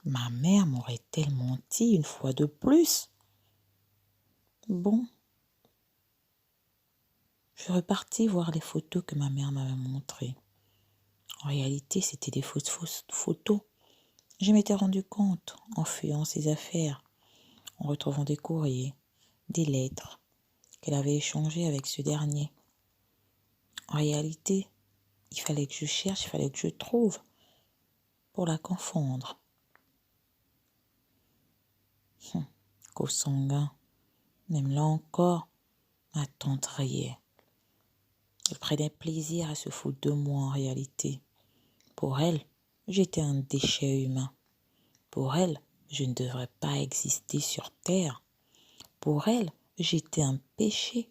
Ma mère m'aurait-elle menti une fois de plus? Bon, je repartis voir les photos que ma mère m'avait montrées. En réalité, c'était des fausses photos. Je m'étais rendu compte en fouillant ses affaires, en retrouvant des courriers, des lettres qu'elle avait échangées avec ce dernier. En réalité, il fallait que je cherche, il fallait que je trouve pour la confondre. Consanguin, même là encore, ma tante riait. Elle prenait plaisir à se foutre de moi en réalité. Pour elle, j'étais un déchet humain. Pour elle, je ne devrais pas exister sur terre. Pour elle, j'étais un péché.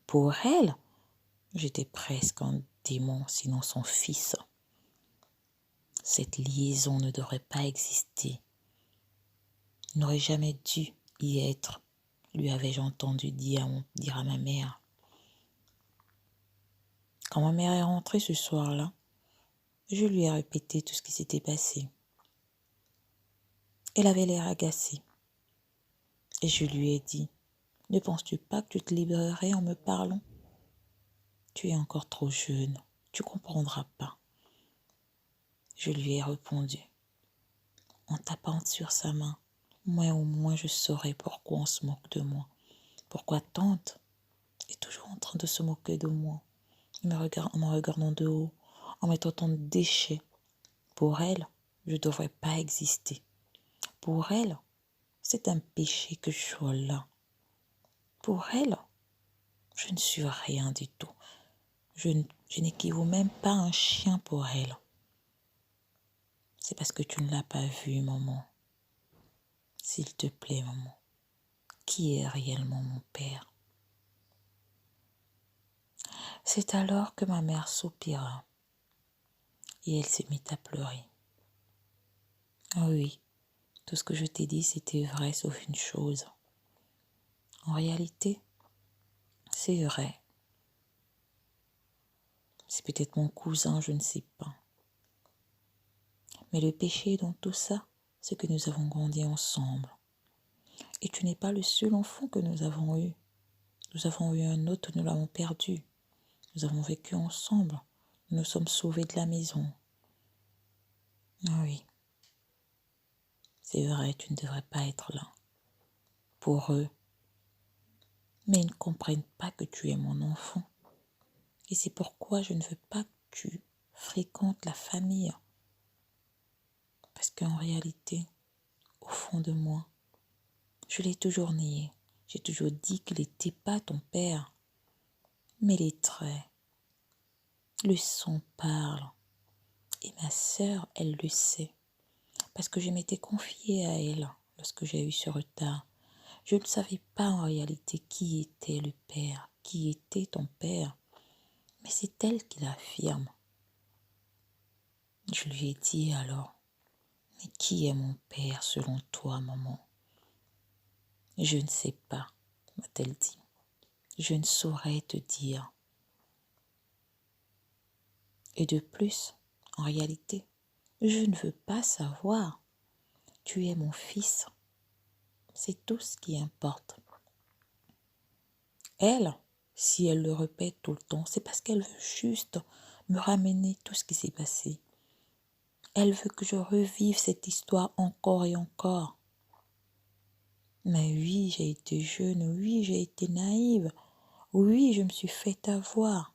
Pour elle, j'étais presque un démon, sinon son fils. Cette liaison ne devrait pas exister. Il n'aurait jamais dû y être, lui avais-je entendu dire à ma mère. Quand ma mère est rentrée ce soir-là, je lui ai répété tout ce qui s'était passé. Elle avait l'air agacée. Et je lui ai dit, ne penses-tu pas que tu te libérerais en me parlant? Tu es encore trop jeune, tu comprendras pas. Je lui ai répondu, en tapant sur sa main. Moi au moins je saurais pourquoi on se moque de moi. Pourquoi tante est toujours en train de se moquer de moi, en me regardant de haut, en me traitant de déchet. Pour elle, je ne devrais pas exister. Pour elle, c'est un péché que je sois là. Pour elle, je ne suis rien du tout. Je n'équivaut même pas à un chien pour elle. C'est parce que tu ne l'as pas vu, maman. S'il te plaît, maman, qui est réellement mon père? C'est alors que ma mère soupira et elle se mit à pleurer. Ah oui, tout ce que je t'ai dit, c'était vrai sauf une chose. En réalité, c'est vrai. C'est peut-être mon cousin, je ne sais pas. Mais le péché dans tout ça, c'est que nous avons grandi ensemble. Et tu n'es pas le seul enfant que nous avons eu. Nous avons eu un autre, nous l'avons perdu. Nous avons vécu ensemble. Nous nous sommes sauvés de la maison. Ah oui, c'est vrai, tu ne devrais pas être là. Pour eux. Mais ils ne comprennent pas que tu es mon enfant. Et c'est pourquoi je ne veux pas que tu fréquentes la famille. Parce qu'en réalité, au fond de moi, je l'ai toujours nié. J'ai toujours dit qu'il n'était pas ton père. Mais les traits, le son parle. Et ma sœur, elle le sait. Parce que je m'étais confiée à elle lorsque j'ai eu ce retard. Je ne savais pas en réalité qui était le père, qui était ton père. Mais c'est elle qui l'affirme. Je lui ai dit alors, mais qui est mon père selon toi, maman? Je ne sais pas, m'a-t-elle dit. Je ne saurais te dire. Et de plus, en réalité, je ne veux pas savoir. Tu es mon fils. C'est tout ce qui importe. Elle, si elle le répète tout le temps, c'est parce qu'elle veut juste me ramener tout ce qui s'est passé. Elle veut que je revive cette histoire encore et encore. Mais oui, j'ai été jeune, oui, j'ai été naïve, oui, je me suis fait avoir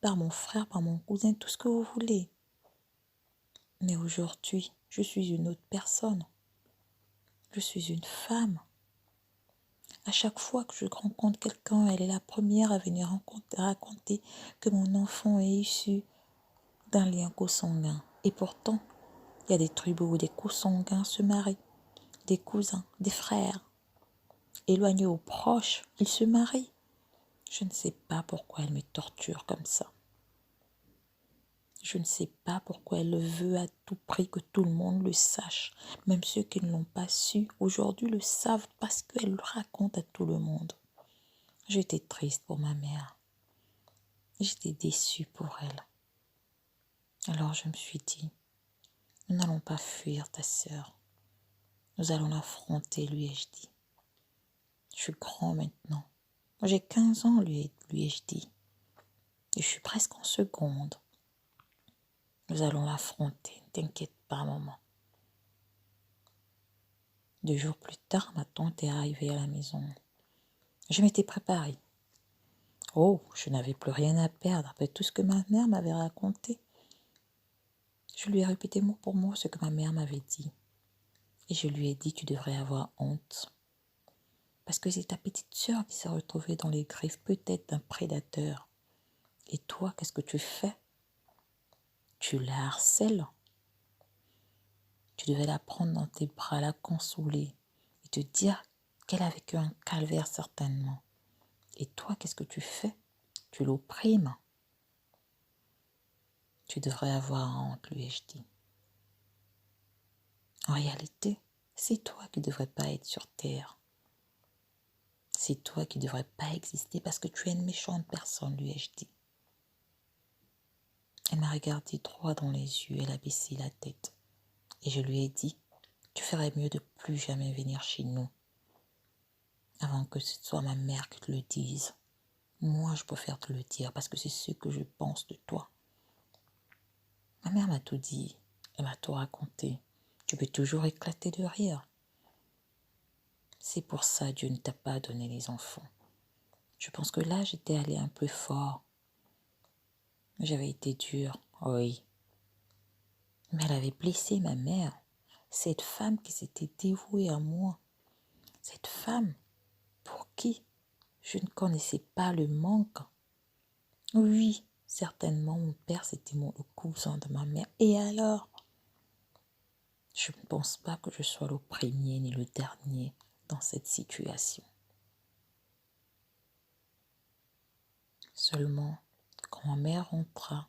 par mon frère, par mon cousin, tout ce que vous voulez. Mais aujourd'hui, je suis une autre personne. Je suis une femme. À chaque fois que je rencontre quelqu'un, elle est la première à venir raconter que mon enfant est issu d'un lien consanguin. Et pourtant, il y a des tribus où des consanguins se marient, des cousins, des frères. Éloignés ou proches, ils se marient. Je ne sais pas pourquoi elle me torture comme ça. Je ne sais pas pourquoi elle veut à tout prix que tout le monde le sache. Même ceux qui ne l'ont pas su, aujourd'hui le savent parce qu'elle le raconte à tout le monde. J'étais triste pour ma mère. J'étais déçue pour elle. Alors je me suis dit, Nous n'allons pas fuir ta sœur. Nous allons l'affronter, lui ai-je dit. Je suis grand maintenant. J'ai 15 ans, lui ai-je dit. Et je suis presque en seconde. Nous allons l'affronter, ne t'inquiète pas, maman. 2 jours plus tard, ma tante est arrivée à la maison. Je m'étais préparée. Oh, je n'avais plus rien à perdre après tout ce que ma mère m'avait raconté. Je lui ai répété mot pour mot ce que ma mère m'avait dit. Et je lui ai dit, tu devrais avoir honte. Parce que c'est ta petite sœur qui s'est retrouvée dans les griffes peut-être d'un prédateur. Et toi, qu'est-ce que tu fais? Tu la harcèles. Tu devais la prendre dans tes bras, la consoler et te dire qu'elle a vécu un calvaire certainement. Et toi, qu'est-ce que tu fais? Tu l'opprimes. Tu devrais avoir honte, lui ai-je dit. En réalité, c'est toi qui ne devrais pas être sur terre. C'est toi qui ne devrais pas exister parce que tu es une méchante personne, lui ai-je dit. Elle m'a regardé droit dans les yeux, elle a baissé la tête. Et je lui ai dit, tu ferais mieux de plus jamais venir chez nous. Avant que ce soit ma mère qui te le dise. Moi, je préfère te le dire parce que c'est ce que je pense de toi. Ma mère m'a tout dit, elle m'a tout raconté. Tu peux toujours éclater de rire. C'est pour ça Dieu ne t'a pas donné les enfants. Je pense que là, j'étais allée un peu fort. J'avais été dure, oui. Mais elle avait blessé ma mère. Cette femme qui s'était dévouée à moi. Cette femme pour qui je ne connaissais pas le manque. Oui, certainement mon père c'était le cousin de ma mère. Et alors? Je ne pense pas que je sois le premier ni le dernier dans cette situation. Seulement, quand ma mère rentra,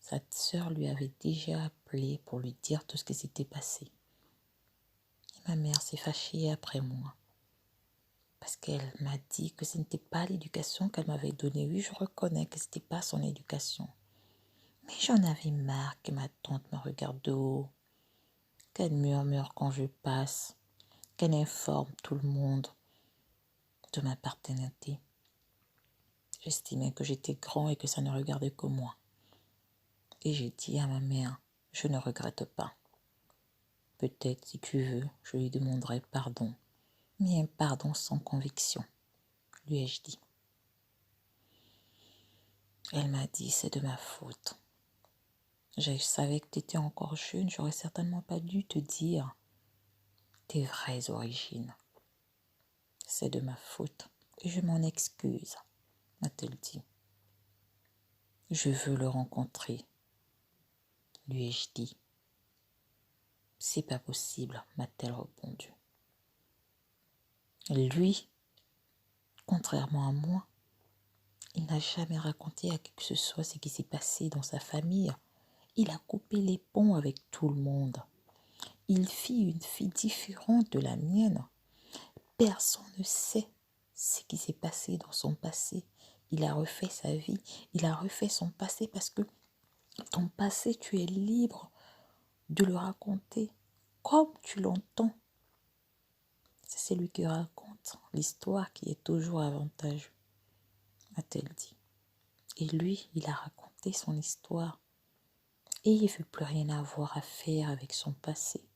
sa sœur lui avait déjà appelé pour lui dire tout ce qui s'était passé. Et ma mère s'est fâchée après moi. Parce qu'elle m'a dit que ce n'était pas l'éducation qu'elle m'avait donnée. Oui, je reconnais que ce n'était pas son éducation. Mais j'en avais marre que ma tante me regarde de haut, qu'elle murmure quand je passe, qu'elle informe tout le monde de ma paternité. J'estimais que j'étais grand et que ça ne regardait que moi. Et j'ai dit à ma mère, je ne regrette pas. Peut-être, si tu veux, je lui demanderai pardon. Mais un pardon sans conviction, lui ai-je dit. Elle m'a dit, c'est de ma faute. Je savais que tu étais encore jeune, j'aurais certainement pas dû te dire tes vraies origines. C'est de ma faute et je m'en excuse, m'a-t-elle dit. Je veux le rencontrer, lui ai-je dit. C'est pas possible, m'a-t-elle répondu. Lui, contrairement à moi, il n'a jamais raconté à qui que ce soit ce qui s'est passé dans sa famille. Il a coupé les ponts avec tout le monde. Il fit une fille différente de la mienne. Personne ne sait ce qui s'est passé dans son passé. Il a refait sa vie, il a refait son passé parce que ton passé, tu es libre de le raconter comme tu l'entends. C'est celui qui raconte l'histoire qui est toujours avantageuse, a-t-elle dit. Et lui, il a raconté son histoire. Et il ne veut plus rien avoir à faire avec son passé.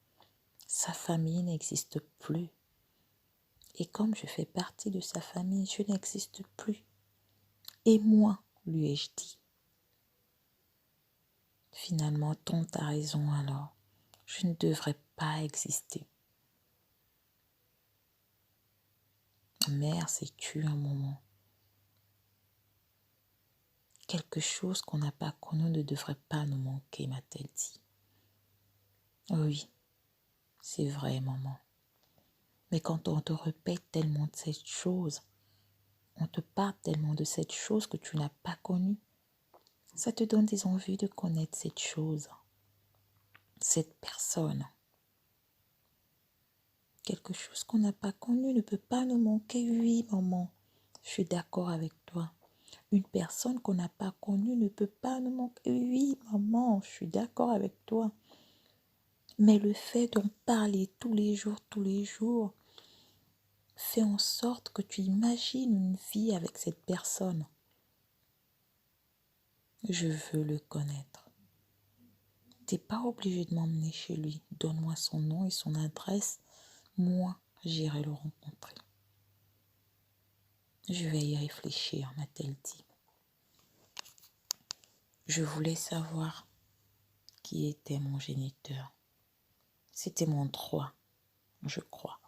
Sa famille n'existe plus. Et comme je fais partie de sa famille, je n'existe plus. Et moi, lui ai-je dit. Finalement, tante a raison alors. Je ne devrais pas exister. Ma mère s'est tue un moment. Quelque chose qu'on n'a pas connu ne devrait pas nous manquer, m'a-t-elle dit. Oui, c'est vrai, maman. Mais quand on te répète tellement de cette chose, on te parle tellement de cette chose que tu n'as pas connue, ça te donne des envies de connaître cette chose, cette personne. Quelque chose qu'on n'a pas connu ne peut pas nous manquer. Oui, maman, je suis d'accord avec toi. Une personne qu'on n'a pas connue ne peut pas nous manquer. Oui, maman, je suis d'accord avec toi. Mais le fait d'en parler tous les jours, fait en sorte que tu imagines une vie avec cette personne. Je veux le connaître. T'es pas obligé de m'emmener chez lui. Donne-moi son nom et son adresse. Moi, j'irai le rencontrer. Je vais y réfléchir, m'a-t-elle dit. Je voulais savoir qui était mon géniteur. C'était mon droit, je crois.